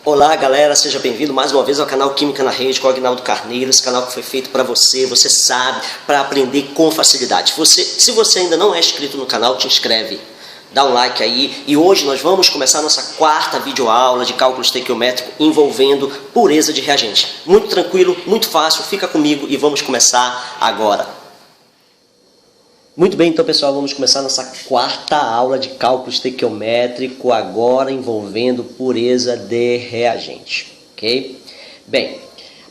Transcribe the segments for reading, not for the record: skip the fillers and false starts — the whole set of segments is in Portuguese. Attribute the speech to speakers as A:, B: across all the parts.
A: Olá galera, seja bem-vindo mais uma vez ao canal Química na Rede com o Agnaldo Carneiro, esse canal que foi feito para você, você sabe, para aprender com facilidade. Se você ainda não é inscrito no canal, te inscreve, dá um like aí. E hoje nós vamos começar a nossa quarta videoaula de cálculo estequiométrico envolvendo pureza de reagente. Muito tranquilo, muito fácil, fica comigo e vamos começar agora. Muito bem, então pessoal, vamos começar nossa quarta aula de cálculo estequiométrico, agora envolvendo pureza de reagente, ok? Bem,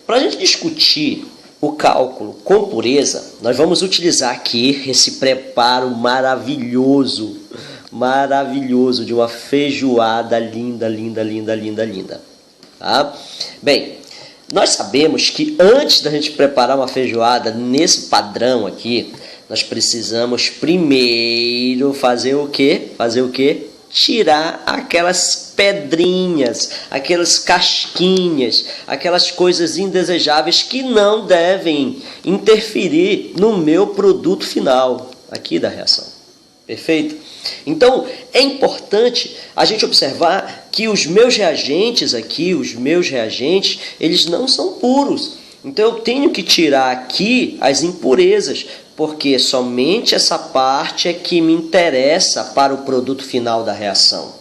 A: para a gente discutir o cálculo com pureza, nós vamos utilizar aqui esse preparo maravilhoso de uma feijoada linda, tá? Bem, nós sabemos que antes da gente preparar uma feijoada nesse padrão aqui, nós precisamos primeiro fazer o quê? Tirar aquelas pedrinhas, aquelas casquinhas, aquelas coisas indesejáveis que não devem interferir no meu produto final aqui da reação. Perfeito? Então, é importante a gente observar que os meus reagentes aqui, eles não são puros. Então, eu tenho que tirar aqui as impurezas, porque somente essa parte é que me interessa para o produto final da reação.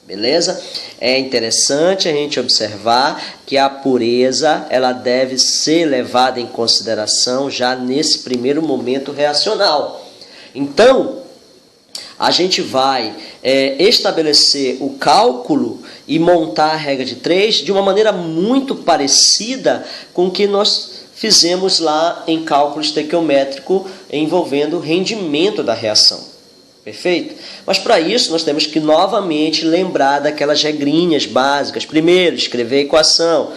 A: Beleza? É interessante a gente observar que a pureza ela deve ser levada em consideração já nesse primeiro momento reacional. Então, a gente vai estabelecer o cálculo e montar a regra de 3 de uma maneira muito parecida com o que nós fizemos lá em cálculo estequiométrico envolvendo o rendimento da reação. Perfeito? Mas para isso nós temos que novamente lembrar daquelas regrinhas básicas. Primeiro, escrever a equação.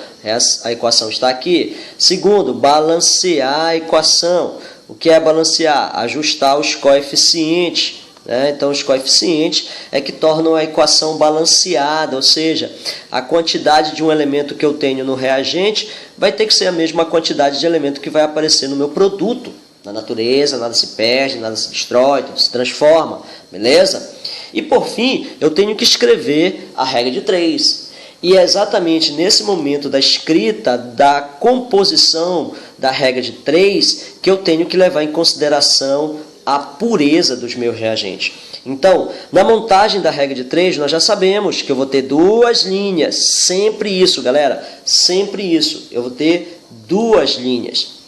A: A equação está aqui. Segundo, balancear a equação. O que é balancear? Ajustar os coeficientes. Então, os coeficientes é que tornam a equação balanceada, ou seja, a quantidade de um elemento que eu tenho no reagente vai ter que ser a mesma quantidade de elemento que vai aparecer no meu produto. Na natureza, nada se perde, nada se destrói, tudo se transforma, beleza? E por fim, eu tenho que escrever a regra de 3. E é exatamente nesse momento da escrita, da composição da regra de 3, que eu tenho que levar em consideração a pureza dos meus reagentes. Então, na montagem da regra de 3, nós já sabemos que eu vou ter duas linhas. Sempre isso, galera. Sempre isso. Eu vou ter duas linhas.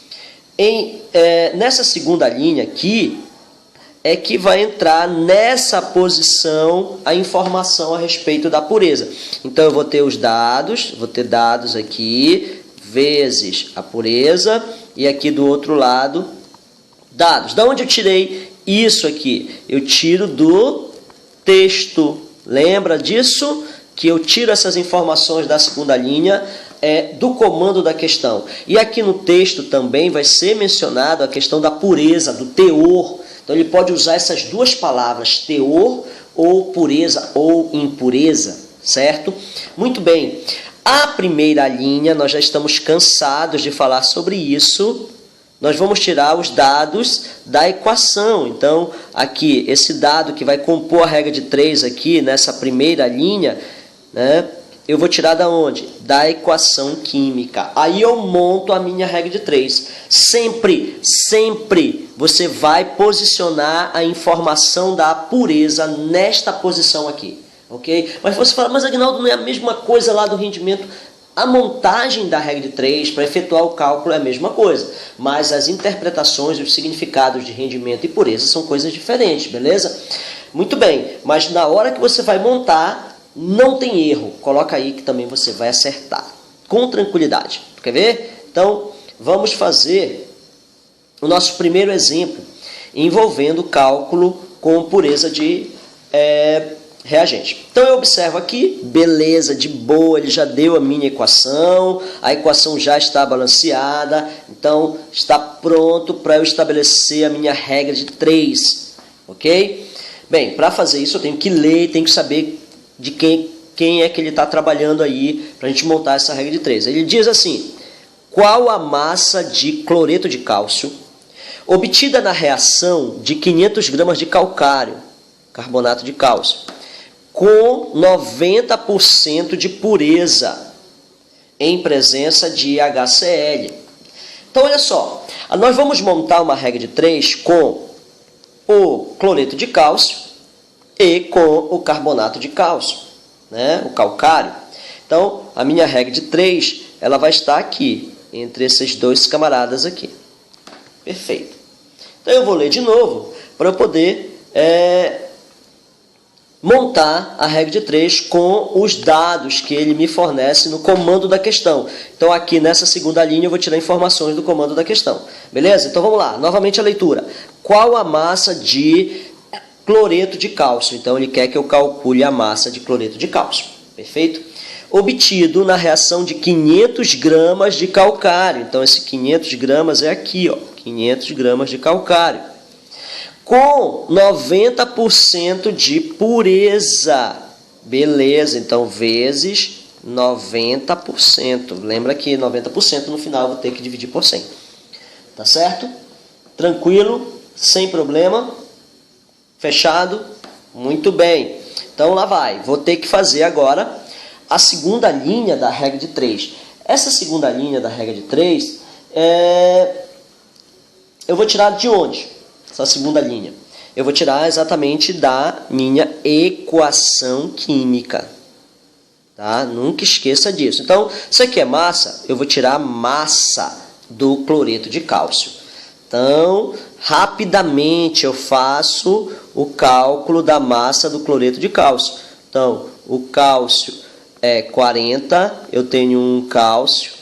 A: Nessa segunda linha aqui, é que vai entrar nessa posição a informação a respeito da pureza. Então, eu vou ter os dados, aqui, vezes a pureza, e aqui do outro lado, dados. Da onde eu tirei isso aqui? Eu tiro do texto. Lembra disso? Que eu tiro essas informações da segunda linha do comando da questão. E aqui no texto também vai ser mencionado a questão da pureza, do teor. Então ele pode usar essas duas palavras, teor ou pureza ou impureza, certo? Muito bem. A primeira linha, nós já estamos cansados de falar sobre isso. Nós vamos tirar os dados da equação. Então, aqui, esse dado que vai compor a regra de 3 aqui, nessa primeira linha, eu vou tirar da onde? Da equação química. Aí eu monto a minha regra de 3. Sempre você vai posicionar a informação da pureza nesta posição aqui. Ok? Mas você fala, mas Agnaldo, não é a mesma coisa lá do rendimento? A montagem da regra de 3 para efetuar o cálculo é a mesma coisa, mas as interpretações, os significados de rendimento e pureza são coisas diferentes, beleza? Muito bem, mas na hora que você vai montar, não tem erro. Coloca aí que também você vai acertar, com tranquilidade. Quer ver? Então, vamos fazer o nosso primeiro exemplo, envolvendo cálculo com pureza de reagente. Então eu observo aqui, beleza, de boa, ele já deu a minha equação, a equação já está balanceada, então está pronto para eu estabelecer a minha regra de 3, ok? Bem, para fazer isso eu tenho que ler, tenho que saber de quem é que ele está trabalhando aí para a gente montar essa regra de 3. Ele diz assim, qual a massa de cloreto de cálcio obtida na reação de 500 gramas de calcário, carbonato de cálcio, com 90% de pureza. em presença de HCl. Então, olha só, nós vamos montar uma regra de 3 com o cloreto de cálcio e com o carbonato de cálcio, né? O calcário. Então, a minha regra de 3, ela vai estar aqui, entre esses dois camaradas aqui. Perfeito. Então, eu vou ler de novo, para eu poder montar a regra de 3 com os dados que ele me fornece no comando da questão. Então, aqui nessa segunda linha, eu vou tirar informações do comando da questão. Beleza? Então, vamos lá. Novamente a leitura. Qual a massa de cloreto de cálcio? Então, ele quer que eu calcule a massa de cloreto de cálcio. Perfeito? Obtido na reação de 500 gramas de calcário. Então, esse 500 gramas é aqui, ó, 500 gramas de calcário. Com 90% de pureza. Beleza, então, vezes 90%. Lembra que 90% no final eu vou ter que dividir por 100. Tá certo? Tranquilo? Sem problema? Fechado? Muito bem. Então, lá vai. Vou ter que fazer agora a segunda linha da regra de 3. Essa segunda linha da regra de 3, eu vou tirar de onde? Essa segunda linha. Eu vou tirar exatamente da minha equação química. Tá? Nunca esqueça disso. Então, isso aqui é massa, eu vou tirar a massa do cloreto de cálcio. Então, rapidamente eu faço o cálculo da massa do cloreto de cálcio. Então, o cálcio é 40, eu tenho um cálcio,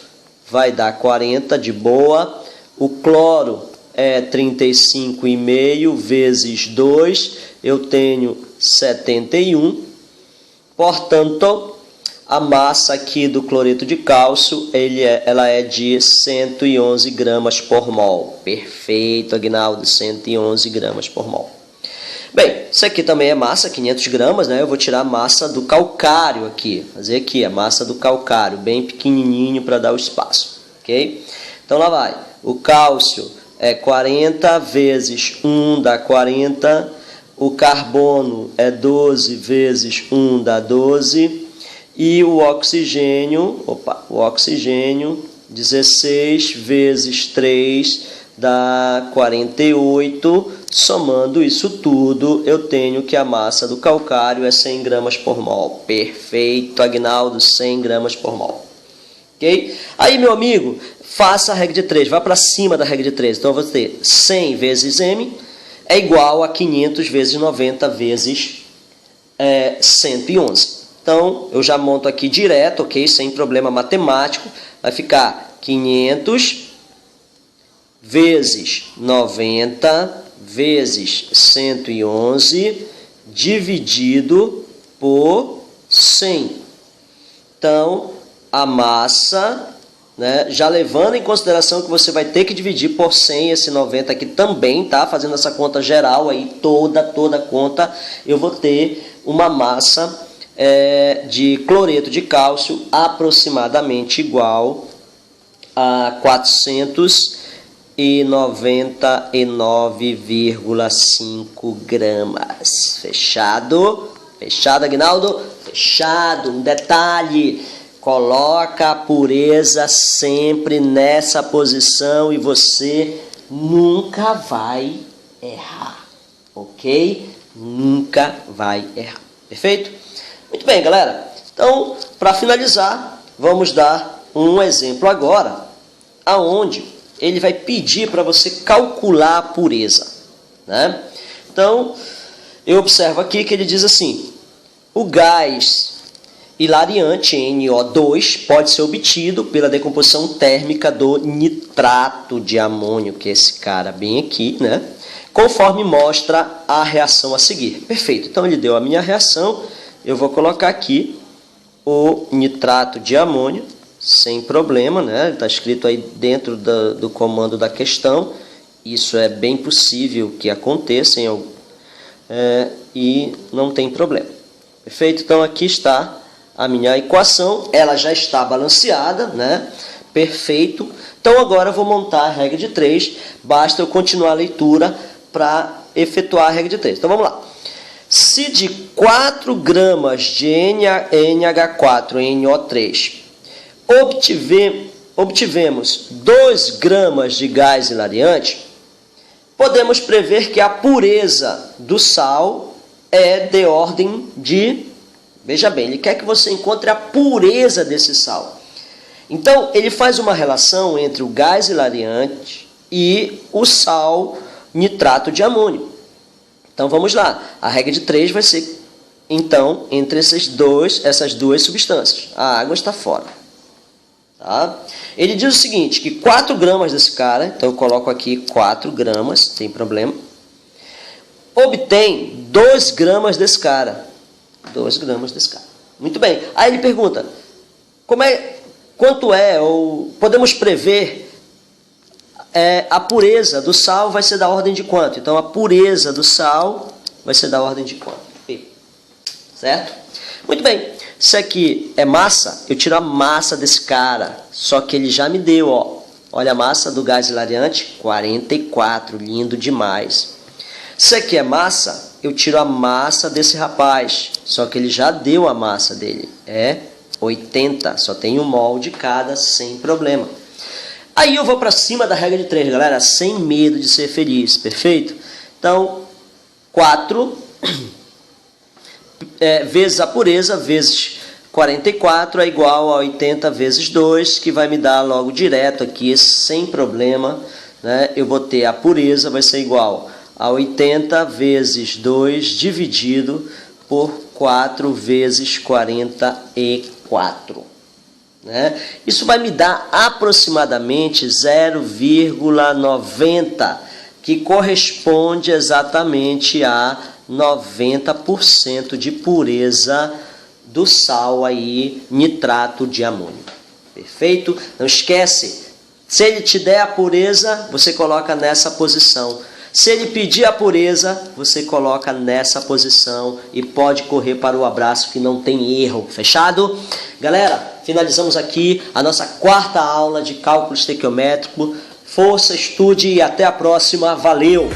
A: vai dar 40 de boa. O cloro é 35,5 vezes 2, eu tenho 71. Portanto, a massa aqui do cloreto de cálcio, ela é de 111 gramas por mol. Perfeito, Aguinaldo, 111 gramas por mol. Bem, isso aqui também é massa, 500 gramas, né? Eu vou tirar a massa do calcário aqui. Fazer aqui a massa do calcário, bem pequenininho para dar o espaço, ok? Então, lá vai. O cálcio é 40 vezes 1 dá 40. O carbono é 12 vezes 1 dá 12. E o oxigênio, 16 vezes 3 dá 48. Somando isso tudo, eu tenho que a massa do calcário é 100 gramas por mol. Perfeito, Aguinaldo, 100 gramas por mol. Ok? Aí, meu amigo, faça a regra de 3, vá para cima da regra de 3. Então, eu vou ter 100 vezes M é igual a 500 vezes 90 vezes 111. Então, eu já monto aqui direto, ok? Sem problema matemático. Vai ficar 500 vezes 90 vezes 111 dividido por 100. Então, a massa, né, já levando em consideração que você vai ter que dividir por 100 esse 90 aqui também, tá? Fazendo essa conta geral aí, toda a conta, eu vou ter uma massa de cloreto de cálcio aproximadamente igual a 499,5 gramas. Fechado? Fechado, Aguinaldo? Fechado. Um detalhe, coloca a pureza sempre nessa posição e você nunca vai errar, ok? Nunca vai errar. Perfeito? Muito bem, galera. Então, para finalizar, vamos dar um exemplo agora, aonde ele vai pedir para você calcular a pureza, né? Então, eu observo aqui que ele diz assim: o gás hilariante NO2 pode ser obtido pela decomposição térmica do nitrato de amônio, que é esse cara bem aqui, né? Conforme mostra a reação a seguir. Perfeito. Então, ele deu a minha reação. Eu vou colocar aqui o nitrato de amônio, sem problema, né? Está escrito aí dentro do comando da questão. Isso é bem possível que aconteça e não tem problema. Perfeito? Então, aqui está a minha equação. Ela já está balanceada, né? Perfeito. Então, agora eu vou montar a regra de 3. Basta eu continuar a leitura para efetuar a regra de 3. Então, vamos lá. Se de 4 gramas de NH4 em NO3 obtivemos 2 gramas de gás hilariante, podemos prever que a pureza do sal é de ordem de... Veja bem, ele quer que você encontre a pureza desse sal. Então, ele faz uma relação entre o gás hilariante e o sal nitrato de amônio. Então, vamos lá. A regra de 3 vai ser, então, entre essas duas substâncias. A água está fora. Tá? Ele diz o seguinte, que 4 gramas desse cara, então eu coloco aqui 4 gramas, tem problema, obtém 2 gramas desse cara. 2 gramas desse cara. Muito bem. Aí ele pergunta, quanto é, ou podemos prever, a pureza do sal vai ser da ordem de quanto? Então, a pureza do sal vai ser da ordem de quanto? P. Certo? Muito bem. Se aqui é massa, eu tiro a massa desse cara. Só que ele já me deu, ó. Olha a massa do gás hilariante, 44. Lindo demais. Se aqui é massa, eu tiro a massa desse rapaz. Só que ele já deu a massa dele. É 80. Só tem 1 mol de cada, sem problema. Aí eu vou para cima da regra de 3, galera. Sem medo de ser feliz. Perfeito? Então, 4... vezes a pureza, vezes 44 é igual a 80 vezes 2, que vai me dar logo direto aqui, sem problema, né? Eu vou ter a pureza, vai ser igual a 80 vezes 2 dividido por 4 vezes 44. Né? Isso vai me dar aproximadamente 0,90, que corresponde exatamente a 90% de pureza do sal aí, nitrato de amônio. Perfeito? Não esquece, se ele te der a pureza, você coloca nessa posição. Se ele pedir a pureza, você coloca nessa posição e pode correr para o abraço que não tem erro. Fechado? Galera, finalizamos aqui a nossa 4ª aula de cálculo estequiométrico. Força, estude e até a próxima. Valeu!